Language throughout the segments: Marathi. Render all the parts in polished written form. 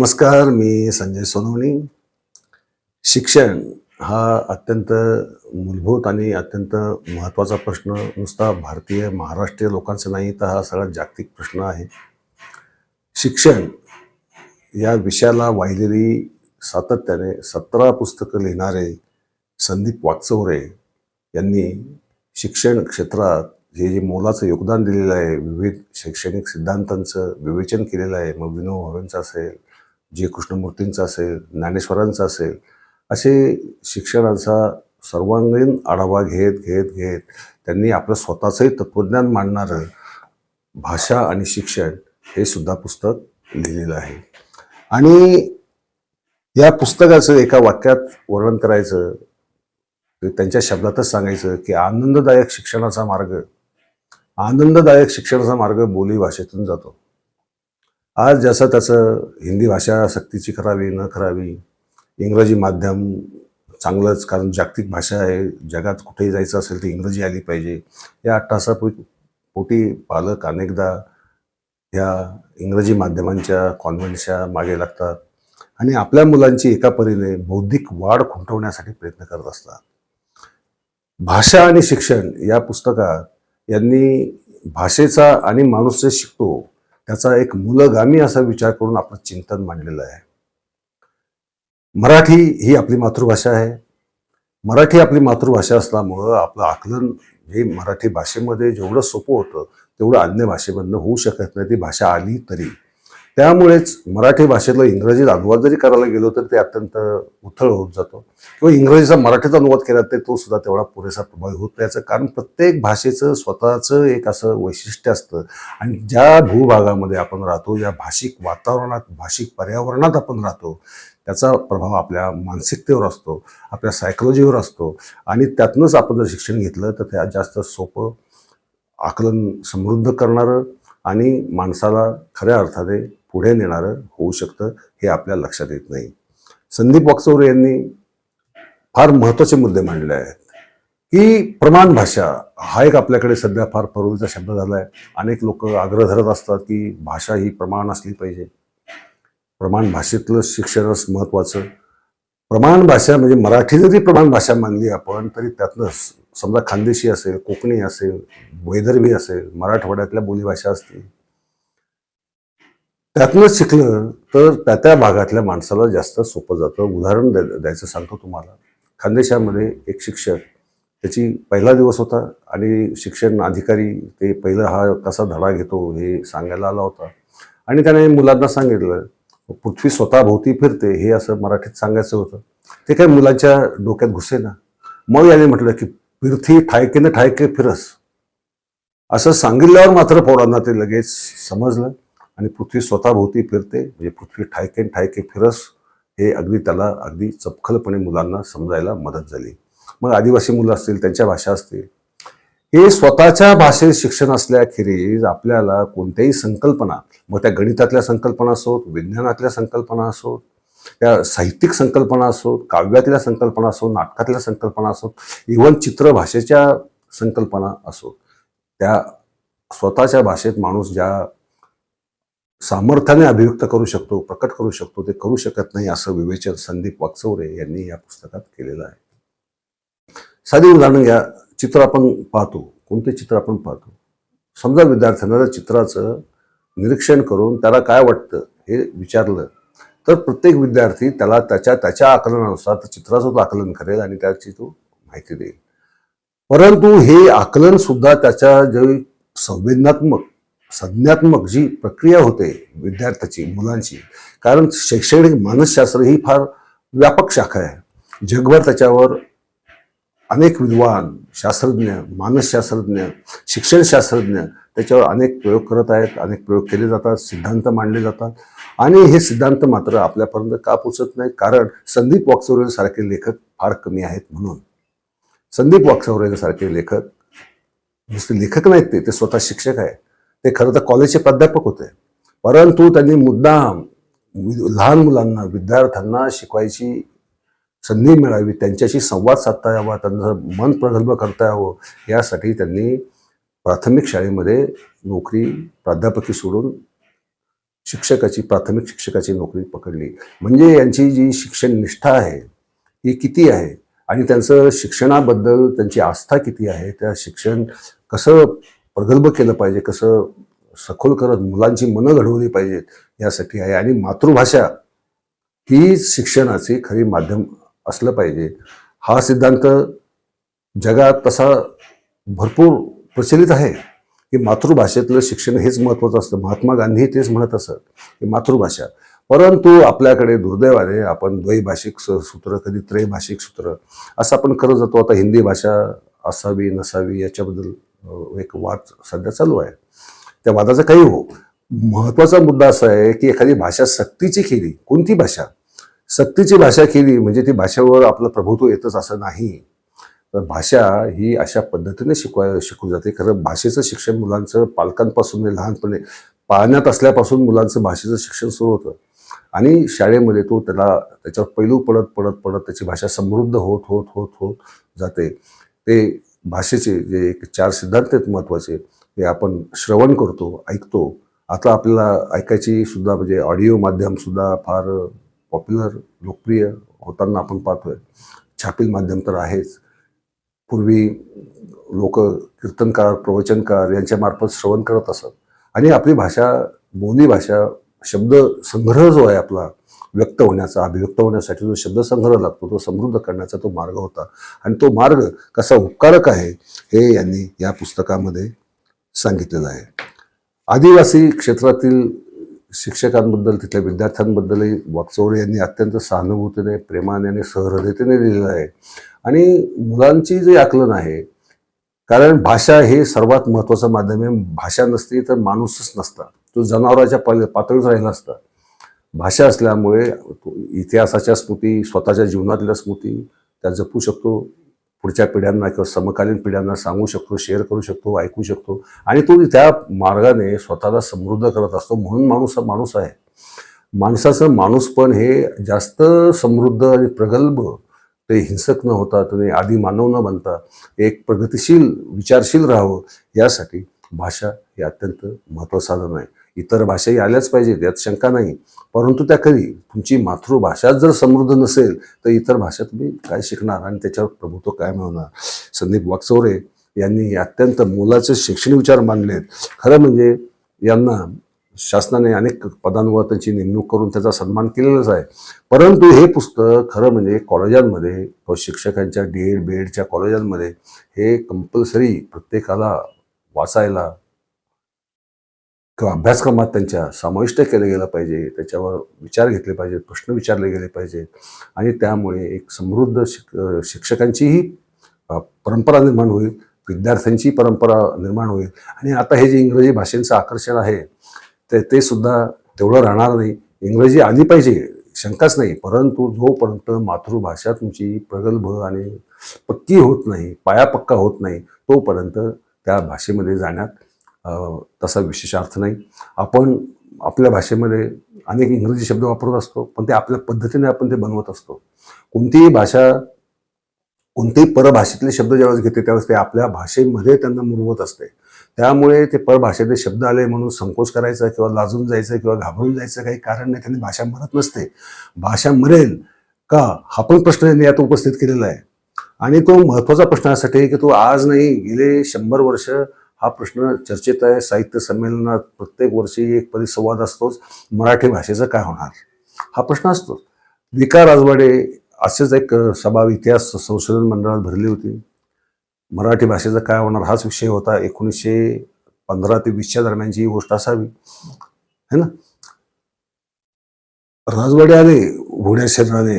नमस्कार. मी संजय सोनवणी. शिक्षण हा अत्यंत मूलभूत आणि अत्यंत महत्त्वाचा प्रश्न नुसता भारतीय महाराष्ट्रीय लोकांचा नाही, तर हा सगळा जागतिक प्रश्न आहे. शिक्षण या विषयाला वाहिलेली सातत्याने 17 पुस्तकं लिहिणारे संदीप वाकचौरे यांनी शिक्षण क्षेत्रात जे मोलाचं योगदान दिलेलं आहे, विविध शैक्षणिक सिद्धांतांचं विवेचन केलेलं आहे. मग विनोबा भावेंचं असेल, जे कृष्णमूर्तींचं असेल, ज्ञानेश्वरांचं असेल, असे शिक्षणाचा सर्वांगीण आढावा घेत त्यांनी आपलं स्वतःचंही तत्त्वज्ञान मांडणारं भाषा आणि शिक्षण हे सुद्धा पुस्तक लिहिलेलं आहे. आणि या पुस्तकाचं एका वाक्यात वर्णन करायचं, त्यांच्या शब्दातच सांगायचं की आनंददायक शिक्षणाचा मार्ग बोली भाषेतून जातो. आज जसं त्याचं हिंदी भाषा सक्तीची करावी न करावी, इंग्रजी माध्यम चांगलंच, कारण जागतिक भाषा आहे, जगात कुठेही जायचं असेल तर इंग्रजी आली पाहिजे, या पोटी पालक अनेकदा ह्या इंग्रजी माध्यमांच्या कॉन्व्हेंटच्या मागे लागतात आणि आपल्या मुलांची एका परीने बौद्धिक वाढ खुंटवण्यासाठी प्रयत्न करत असतात. भाषा आणि शिक्षण या पुस्तकात यांनी भाषेचा आणि माणूस जे शिकतो त्याचा एक मूलगामी असा विचार करून आपलं चिंतन मांडलेलं आहे. मराठी ही आपली मातृभाषा आहे. मराठी आपली मातृभाषा असल्यामुळं आपलं आकलन हे मराठी भाषेमध्ये जेवढं सोपं होतं तेवढं अन्य भाषेमधनं होऊ शकत नाही, ती भाषा आली तरी. त्यामुळेच मराठी भाषेतलं इंग्रजीत अनुवाद जरी करायला गेलो तर ते अत्यंत उथळ होत जातो, किंवा इंग्रजीचा मराठीत अनुवाद केला तर तो सुद्धा तेवढा पुरेसा प्रभावी होत नाही. याचं कारण प्रत्येक भाषेचं स्वतःचं एक असं वैशिष्ट्य असतं आणि ज्या भूभागामध्ये आपण राहतो, ज्या भाषिक वातावरणात, भाषिक पर्यावरणात आपण राहतो, त्याचा प्रभाव आपल्या मानसिकतेवर असतो, आपल्या सायकोलॉजीवर असतो. आणि त्यातनंच आपण जर शिक्षण घेतलं तर त्या जास्त सोपं, आकलन समृद्ध करणारं आणि माणसाला खऱ्या अर्थाने पुढे नेणारं होऊ शकतं, हे आपल्या लक्षात येत नाही. संदीप वाकचौरे यांनी फार महत्त्वाचे मुद्दे मांडले आहेत की प्रमाण भाषा हा एक आपल्याकडे सध्या फार पूर्वीचा शब्द झाला आहे. अनेक लोक आग्रह धरत असतात की भाषा ही प्रमाण असली पाहिजे, प्रमाण भाषेतलं शिक्षणच महत्त्वाचं. प्रमाण भाषा म्हणजे मराठी जरी प्रमाण भाषा मानली आपण तरी त्यातनंच समजा खानदेशी असेल, कोकणी असेल, वैदर्भी असेल, मराठवाड्यातल्या बोलीभाषा असतील, त्यातनंच शिकलं तर त्या भागातल्या माणसाला जास्त सोपं जातं. उदाहरण द्यायचं सांगतो तुम्हाला. खानदेशामध्ये एक शिक्षक, त्याची पहिला दिवस होता आणि शिक्षण अधिकारी ते पहिलं हा कसा धडा घेतो हे सांगायला आला होता आणि त्याने मुलांना सांगितलं पृथ्वी स्वतःभोवती फिरते, हे असं मराठीत सांगायचं होतं. ते काही मुलांच्या डोक्यात घुसेना. मग याने म्हटलं की पृथ्वी ठायकेनं ठायके फिरस, असं सांगितल्यावर मात्र पोरांना ते लगेच समजलं आणि पृथ्वी स्वतःभोवती फिरते म्हणजे पृथ्वी ठायकेन ठायके फिरस हे त्याला अगदी चपखलपणे मुलांना समजायला मदत झाली. मग आदिवासी मुलं असतील, त्यांच्या भाषा असतील, हे स्वतःच्या भाषेत शिक्षण असल्याखेरीज आपल्याला कोणत्याही संकल्पना, मग त्या गणितातल्या संकल्पना असोत, विज्ञानातल्या संकल्पना असोत, त्या साहित्यिक संकल्पना असोत, काव्यातल्या संकल्पना असोत, नाटकातल्या संकल्पना असोत, इव्हन चित्रभाषेच्या संकल्पना असोत, त्या स्वतःच्या भाषेत माणूस ज्या सामर्थ्याने अभिव्यक्त करू शकतो, प्रकट करू शकतो, ते करू शकत नाही असं विवेचन संदीप वाकचौरे यांनी या पुस्तकात केलेलं आहे. साधी उदाहरण घ्या. चित्र आपण पाहतो, कोणते चित्र आपण पाहतो, समजा विद्यार्थ्यांना चित्राचं निरीक्षण करून त्याला काय वाटतं हे विचारलं तर प्रत्येक विद्यार्थी त्याला त्याच्या आकलनानुसार चित्राचं आकलन करेल आणि त्याची तो माहिती देईल. परंतु हे आकलन सुद्धा त्याच्या जे संज्ञात्मक जी प्रक्रिया होते विद्यार्थ्याची, मुलांची, कारण शैक्षणिक मानसशास्त्र ही फार व्यापक शाखा आहे. जगभर त्याच्यावर अनेक विद्वान, शास्त्रज्ञ, मानसशास्त्रज्ञ, शिक्षणशास्त्रज्ञ त्याच्यावर अनेक प्रयोग करत आहेत, अनेक प्रयोग केले जातात, सिद्धांत मांडले जातात आणि हे सिद्धांत मात्र आपल्यापर्यंत का पोचत नाही? कारण संदीप वाकचौरे सारखे लेखक फार कमी आहेत म्हणून. संदीप वाकचौरे सारखे लेखक नुसते लेखक नाहीत, ते स्वतः शिक्षक आहे. ते खरं तर कॉलेजचे प्राध्यापक होते, परंतु त्यांनी मुद्दाम लहान मुलांना, विद्यार्थ्यांना शिकवायची संधी मिळावी, त्यांच्याशी संवाद साधता यावा, त्यांचं मन प्रगल्भ करता यावं, यासाठी त्यांनी प्राथमिक शाळेमध्ये नोकरी, प्राध्यापकी सोडून शिक्षकाची, प्राथमिक शिक्षकाची नोकरी पकडली. म्हणजे यांची जी शिक्षण निष्ठा आहे ही किती आहे आणि त्यांचं शिक्षणाबद्दल त्यांची आस्था किती आहे, त्या शिक्षण कसं प्रगल्भ केलं पाहिजे, कसं सखोल करत मुलांची मनं घडवली पाहिजेत यासाठी आहे. आणि मातृभाषा ही शिक्षणाची खरी माध्यम असलं पाहिजे. हा सिद्धांत जगात तसा भरपूर प्रचलित आहे की मातृभाषेतलं शिक्षण हेच महत्त्वाचं असतं. महात्मा गांधी तेच म्हणत असत की मातृभाषा. परंतु आपल्याकडे दुर्दैवाने आपण द्वैभाषिक सूत्र, कधी त्रैभाषिक सूत्र असं आपण करत जातो. आता हिंदी भाषा असावी नसावी याच्याबद्दल एक वाद सध्या चालू आहे. त्या वादाचं काही हो, महत्त्वाचा मुद्दा असा आहे की एखादी भाषा सक्तीची केली, कोणती भाषा सक्तीची भाषा केली म्हणजे ती भाषेवर आपलं प्रभुत्व येतच असं नाही. तर भाषा ही अशा पद्धतीने शिकू जाते. खरं भाषेचं शिक्षण मुलांचं पालकांपासून, लहानपणे पाळण्यात असल्यापासून मुलांचं भाषेचं शिक्षण सुरू होतं आणि शाळेमध्ये त्याच्यावर पैलू पडत पडत पडत त्याची भाषा समृद्ध होत होत होत होत जाते. ते भाषेचे जे एक 4 सिद्धांत आहेत महत्त्वाचे, ते आपण श्रवण करतो, ऐकतो. आता आपल्याला ऐकायची सुद्धा म्हणजे ऑडिओ माध्यम सुद्धा फार पॉप्युलर, लोकप्रिय होताना आपण पाहतोय. छापील माध्यम तर आहेच. पूर्वी लोक कीर्तनकार, प्रवचनकार यांच्यामार्फत श्रवण करत असत आणि आपली भाषा, बोली भाषा, शब्द संग्रह जो आहे आपला व्यक्त होण्याचा, अभिव्यक्त होण्यासाठी जो शब्द संग्रह लागतो तो समृद्ध करण्याचा तो मार्ग होता. आणि तो मार्ग कसा उपकारक आहे हे यांनी या पुस्तकामध्ये सांगितलेलं आहे. आदिवासी क्षेत्रातील शिक्षकांबद्दल, तिथल्या विद्यार्थ्यांबद्दलही वाकचौरे यांनी अत्यंत सहानुभूतीने, प्रेमाने आणि सहृदयतेने लिहिलेलं आहे. आणि मुलांची जे आकलन आहे, कारण भाषा हे सर्वात महत्त्वाचं माध्यम आहे. भाषा नसती तर माणूसच नसता, तो जनावराच्या पातळीवर राहिला असता. भाषा असल्यामुळे इतिहासाच्या स्मृती, स्वतःच्या जीवनातल्या स्मृती त्या जपू शकतो, पुढच्या पिढ्यांना किंवा समकालीन पिढ्यांना सांगू शकतो, शेअर करू शकतो, ऐकू शकतो आणि तो त्या मार्गाने स्वतःला समृद्ध करत असतो. म्हणून माणूस हा माणूस आहे. माणसाचं माणूसपण हे जास्त समृद्ध आणि प्रगल्भ, ते हिंसक न होता, तुम्ही आदी मानव न बनता एक प्रगतिशील, विचारशील राहावं यासाठी भाषा हे अत्यंत महत्त्वाचं साधन आहे. इतर भाषाही आल्याच पाहिजेत यात शंका नाही, परंतु त्या कधी तुमची मातृभाषा जर समृद्ध नसेल तर इतर भाषा तुम्ही काय शिकणार आणि त्याच्यावर प्रभुत्व काय मिळवणार. संदीप वाकचौरे यांनी अत्यंत मोलाचे शैक्षणिक विचार मांडलेत. खरं म्हणजे यांना शासनाने अनेक पदांवर त्यांची नेमणूक करून त्याचा सन्मान केलेलाच आहे. परंतु हे पुस्तक खरं म्हणजे कॉलेजांमध्ये, शिक्षकांच्या D.Ed, B.Edच्या कॉलेजांमध्ये हे कंपल्सरी प्रत्येकाला वाचायला किंवा अभ्यासक्रमात त्यांच्या समाविष्ट केलं गेलं पाहिजे. त्याच्यावर विचार घेतले पाहिजेत, प्रश्न विचारले गेले पाहिजेत आणि त्यामुळे एक समृद्ध शिक्षकांचीही परंपरा निर्माण होईल, विद्यार्थ्यांची परंपरा निर्माण होईल. आणि आता हे जे इंग्रजी भाषेचं आकर्षण आहे ते सुद्धा तेवढं राहणार नाही. इंग्रजी आली पाहिजे, शंकाच नाही, परंतु जोपर्यंत मातृभाषा तुमची प्रगल्भ आणि पक्की होत नाही, पाया पक्का होत नाही, तोपर्यंत त्या भाषेमध्ये जाण्यात तसा विशेष अर्थ नाही. आपण आपल्या भाषेमध्ये अनेक इंग्रजी शब्द वापरत असतो, पण ते आपल्या पद्धतीने आपण ते बनवत असतो. कोणतीही भाषा, कोणत्याही परभाषेतले शब्द ज्यावेळेस घेते त्यावेळेस ते आपल्या भाषेमध्ये त्यांना मुरवत असते. त्यामुळे ते परभाषेतले शब्द आले म्हणून संकोच करायचा किंवा लाजून जायचं किंवा घाबरून जायचं काही कारण नाही. त्यांनी भाषा मरत नसते. भाषा मरेल का हा पण प्रश्न त्यांनी यात उपस्थित केलेला आहे. आणि तो महत्त्वाचा प्रश्न यासाठी आहे की तो आज नाही, गेले 100 वर्ष हा प्रश्न चर्चेत आहे. साहित्य संमेलनात प्रत्येक वर्षी एक परिसंवाद असतोच, मराठी भाषेचं काय होणार हा प्रश्न असतो. विका राजवाडे असेच एक सभा इतिहास संशोधन मंडळात भरली होती. मराठी भाषेचं काय होणार हाच विषय होता. 1915 ते 20च्या दरम्यानची ही गोष्ट असावी, है ना. राजवाडे आले घोड्या शरीराने,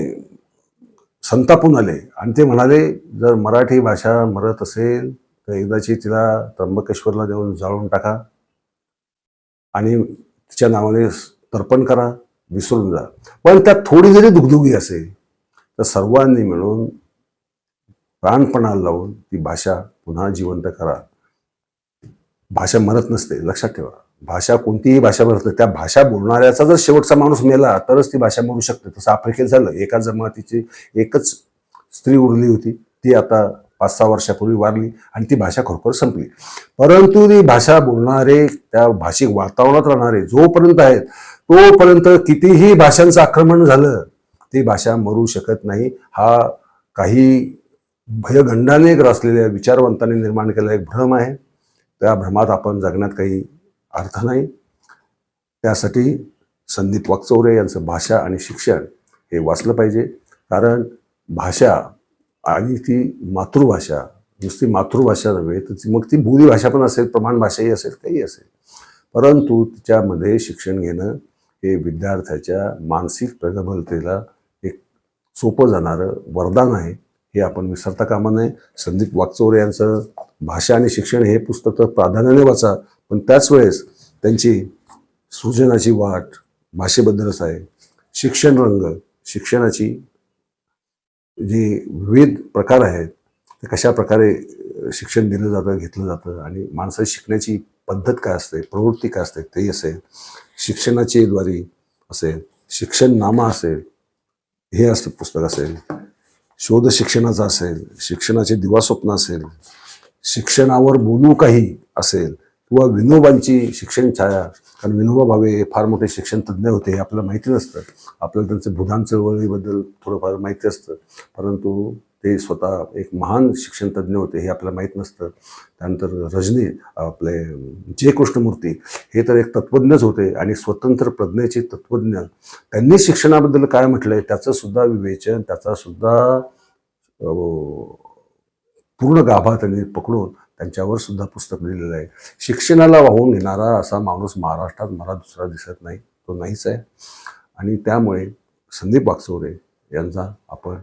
संतापून आले आणि ते म्हणाले जर मराठी भाषा मरत असेल तर एकदाची तिला त्र्यंबकेश्वरला देऊन जाळून टाका आणि तिच्या नावाने तर्पण करा, विसरून जा. पण त्यात थोडी जरी दुगदुगी असेल तर सर्वांनी मिळून प्राणपणाला लावून ती भाषा पुन्हा जिवंत करा. भाषा मरत नसते, लक्षात ठेवा. भाषा, कोणतीही भाषा मरत नाही. त्या भाषा बोलणाऱ्याचा जर शेवटचा माणूस मेला तरच ती भाषा मरू शकते. तसं आफ्रिकेत झालं. एका जमातीची एकच स्त्री उरली होती, ती आता 5-6 वर्षापूर्वी वारली आणि ती भाषा खरोखर संपली. परंतु ती भाषा बोलणारे, त्या भाषिक वातावरणात राहणारे जोपर्यंत आहेत तोपर्यंत कितीही भाषांचं आक्रमण झालं ती भाषा मरू शकत नाही. हा काही भयगंडाने ग्रासलेल्या विचारवंतांनी निर्माण केलेला एक भ्रम आहे. त्या भ्रमात आपण जगण्यात काही अर्थ नाही. त्यासाठी संदीप वाकचौरे यांचं भाषा आणि शिक्षण हे वाचलं पाहिजे. कारण भाषा आणि ती मातृभाषा, नुसती मातृभाषा नव्हे तर मग ती बोलीभाषा पण असेल, प्रमाण भाषाही असेल, काही असेल, परंतु तिच्यामध्ये शिक्षण घेणं हे विद्यार्थ्याच्या मानसिक प्रगल्भतेला एक सोपं जाणारं वरदान आहे. हे आपण विसरता कामा नये. संदीप वाकचौरे यांचं भाषा आणि शिक्षण हे पुस्तक तर प्राधान्याने वाचा, पण त्याच वेळेस त्यांची सृजनाची वाट भाषेबद्दलच आहे. शिक्षण रंग, शिक्षणाची जी विविध प्रकार आहेत ते कशा प्रकारे शिक्षण दिलं जातं, घेतलं जातं आणि माणसाची शिकण्याची पद्धत काय असते, प्रवृत्ती काय असते तेही असेल. शिक्षणाची द्वारी असेल, शिक्षणनामा असेल, हे असं पुस्तक असेल. शोध शिक्षणाचा असेल, शिक्षणाचे दिवास्वप्न असेल, शिक्षणावर बोलू काही असेल किंवा विनोबांची शिक्षण छाया. कारण विनोबा भावे हे फार मोठे शिक्षण तज्ज्ञ होते हे आपल्याला माहिती नसतं. आपल्याला त्यांचं भूदान चळवळीबद्दल थोडंफार माहिती असतं, परंतु ते स्वतः एक महान शिक्षण तज्ज्ञ होते हे आपल्याला माहीत नसतं. त्यानंतर रजनी आपले जे कृष्णमूर्ती हे तर एक तत्त्वज्ञच होते आणि स्वतंत्र प्रज्ञेचे तत्त्वज्ञ. त्यांनी शिक्षणाबद्दल काय म्हटलंय त्याचं सुद्धा विवेचन, त्याचा सुद्धा पूर्ण गाभा त्यांनी पकडून त्यांच्यावर सुद्धा पुस्तक लिहिलेलं आहे. शिक्षणाला वाहून घेणारा असा माणूस महाराष्ट्रात मला दुसरा दिसत नाही, तो नाहीच आहे. आणि त्यामुळे संदीप वाकचौरे यांचा आपण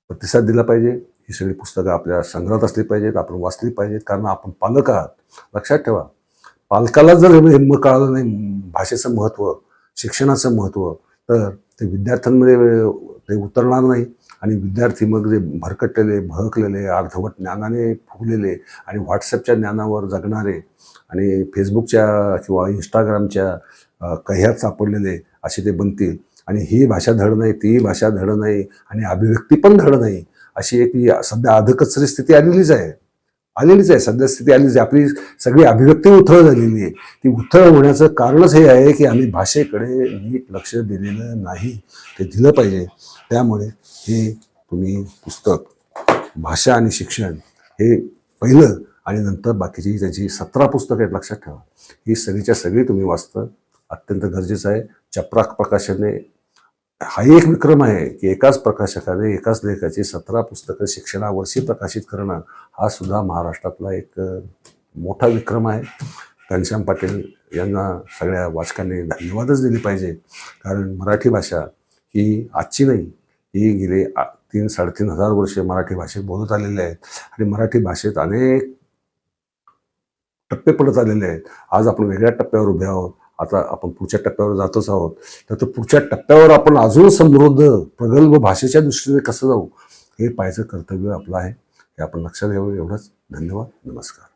प्रतिसाद दिला पाहिजे. ही सगळी पुस्तकं आपल्या संग्रहात असली पाहिजेत, आपण वाचली पाहिजेत. कारण आपण पालक आहात. लक्षात ठेवा, पालकाला जर हे कळालं नाही भाषेचं महत्त्व, शिक्षणाचं महत्त्व, तर ते विद्यार्थ्यांमध्ये ते उतरणार नाही. आणि विद्यार्थी मग जे भरकटलेले, भडकलेले, अर्धवट ज्ञानाने फुगलेले आणि व्हॉट्सअपच्या ज्ञानावर जगणारे आणि फेसबुकच्या किंवा इंस्टाग्रामच्या कह्यात सापडलेले असे ते बनतील. आणि ही भाषा धड नाही, ती भाषा धड नाही आणि अभिव्यक्ती पण धड नाही, अशी एक सध्या अधकचरी स्थिती आलेलीच आहे. सध्या स्थिती आलीच आहे. आपली सगळी अभिव्यक्ती उथळ झालेली आहे. ती उथळ होण्याचं कारणच हे आहे की आम्ही भाषेकडे नीट लक्ष दिलेलं नाही. ते दिलं पाहिजे. त्यामुळे हे तुम्ही पुस्तक भाषा आणि शिक्षण हे पहिलं आणि नंतर बाकीची त्याची 17 पुस्तकं आहेत, लक्षात ठेवा. ही सगळीच्या सगळी तुम्ही वाचतं अत्यंत गरजेचं आहे. चपराक प्रकाशने हा एक विक्रम आहे की एकाच प्रकाशकाने एकाच लेखाची 17 पुस्तकं शिक्षणावर्षी प्रकाशित करणं हा सुद्धा महाराष्ट्रातला एक मोठा विक्रम आहे. घनश्याम पाटील यांना सगळ्या वाचकांनी धन्यवादच दिले पाहिजे. कारण मराठी भाषा ही आजची नाही, ही गेली 3-3.5 वर्षे मराठी भाषेत बोलत आलेले आहेत आणि मराठी भाषेत अनेक टप्पे पडत आलेले आहेत. आज आपण वेगळ्या टप्प्यावर उभे आहोत. आता आपण पुढच्या टप्प्यावर जातच आहोत. तर पुढच्या टप्प्यावर आपण अजून समृद्ध प्रगल्भ भाषेच्या दृष्टीने कसं जाऊ हे पाहायचं कर्तव्य आपलं आहे. हे आपण लक्षात घ्यावं. एवढंच. धन्यवाद. नमस्कार.